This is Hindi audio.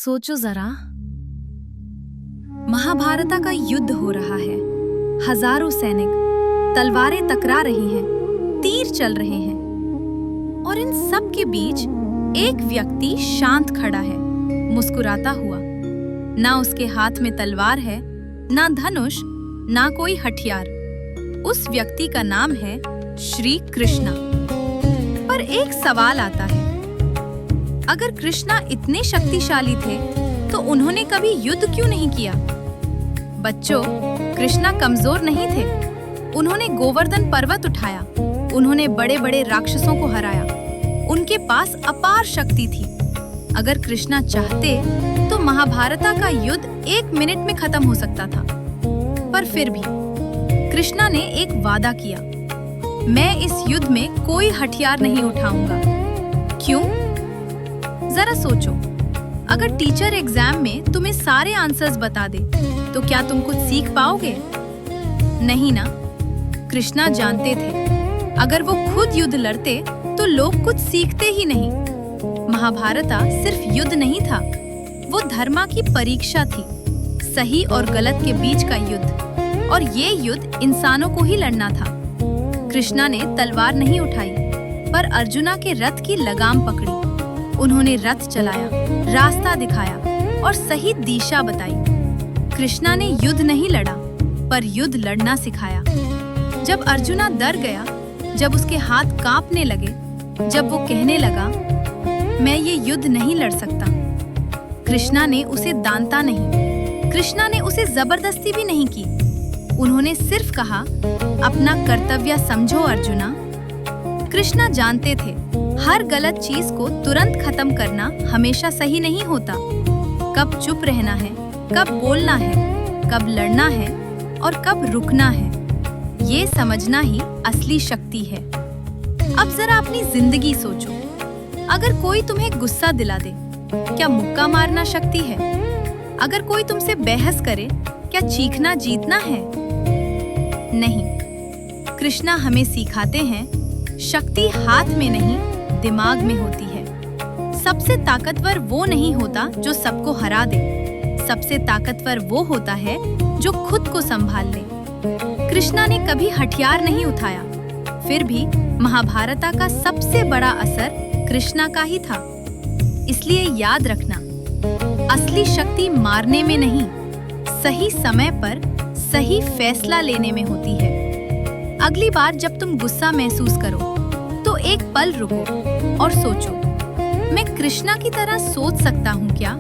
सोचो जरा, महाभारता का युद्ध हो रहा है। हजारों सैनिक, तलवारें टकरा रही हैं, तीर चल रहे हैं, और इन सब के बीच एक व्यक्ति शांत खड़ा है, मुस्कुराता हुआ। ना उसके हाथ में तलवार है, ना धनुष, ना कोई हथियार। उस व्यक्ति का नाम है श्री कृष्णा। पर एक सवाल आता है, अगर कृष्णा इतने शक्तिशाली थे तो उन्होंने कभी युद्ध क्यों नहीं किया? बच्चों, कृष्णा कमजोर नहीं थे। उन्होंने गोवर्धन पर्वत उठाया, उन्होंने बड़े-बड़े राक्षसों को हराया। उनके पास अपार शक्ति थी। अगर कृष्णा चाहते तो महाभारता का युद्ध 1 मिनट में खत्म हो सकता था। पर फिर भी कृष्णा ने एक वादा किया, मैं इस युद्ध में कोई हथियार नहीं उठाऊंगा। क्यों? जरा सोचो, अगर टीचर एग्जाम में तुम्हें सारे आंसर्स बता दे तो क्या तुम कुछ सीख पाओगे? नहीं ना। कृष्णा जानते थे, अगर वो खुद युद्ध लड़ते तो लोग कुछ सीखते ही नहीं। महाभारता सिर्फ युद्ध नहीं था, वो धर्म की परीक्षा थी, सही और गलत के बीच का युद्ध। और ये युद्ध इंसानों को ही लड़ना था। कृष्णा ने तलवार नहीं उठाई, पर अर्जुना के रथ की लगाम पकड़ी। उन्होंने रथ चलाया, रास्ता दिखाया और सही दिशा बताई। कृष्णा ने युद्ध नहीं लड़ा, पर युद्ध लड़ना सिखाया। जब अर्जुना डर गया, जब उसके हाथ कांपने लगे, जब वो कहने लगा, मैं ये युद्ध नहीं लड़ सकता, कृष्णा ने उसे डांटा नहीं। कृष्णा ने उसे जबरदस्ती भी नहीं की। उन्होंने सिर्फ कहा, अपना कर्तव्य समझो अर्जुना। कृष्णा जानते थे, हर गलत चीज को तुरंत खत्म करना हमेशा सही नहीं होता। कब चुप रहना है, कब बोलना है, कब लड़ना है और कब रुकना है, ये समझना ही असली शक्ति है। अब जरा अपनी जिंदगी सोचो, अगर कोई तुम्हें गुस्सा दिला दे, क्या मुक्का मारना शक्ति है? अगर कोई तुमसे बहस करे, क्या चीखना जीतना है? नहीं। कृष्णा हमें सिखाते हैं, शक्ति हाथ में नहीं, दिमाग में होती है। सबसे ताकतवर वो नहीं होता जो सबको हरा दे, सबसे ताकतवर वो होता है जो खुद को संभाल ले। कृष्णा ने कभी हथियार नहीं उठाया, फिर भी महाभारता का सबसे बड़ा असर कृष्णा का ही था। इसलिए याद रखना, असली शक्ति मारने में नहीं, सही समय पर सही फैसला लेने में होती है। अगली बार जब तुम गुस्सा महसूस करो तो एक पल रुको और सोचो, मैं कृष्णा की तरह सोच सकता हूँ क्या?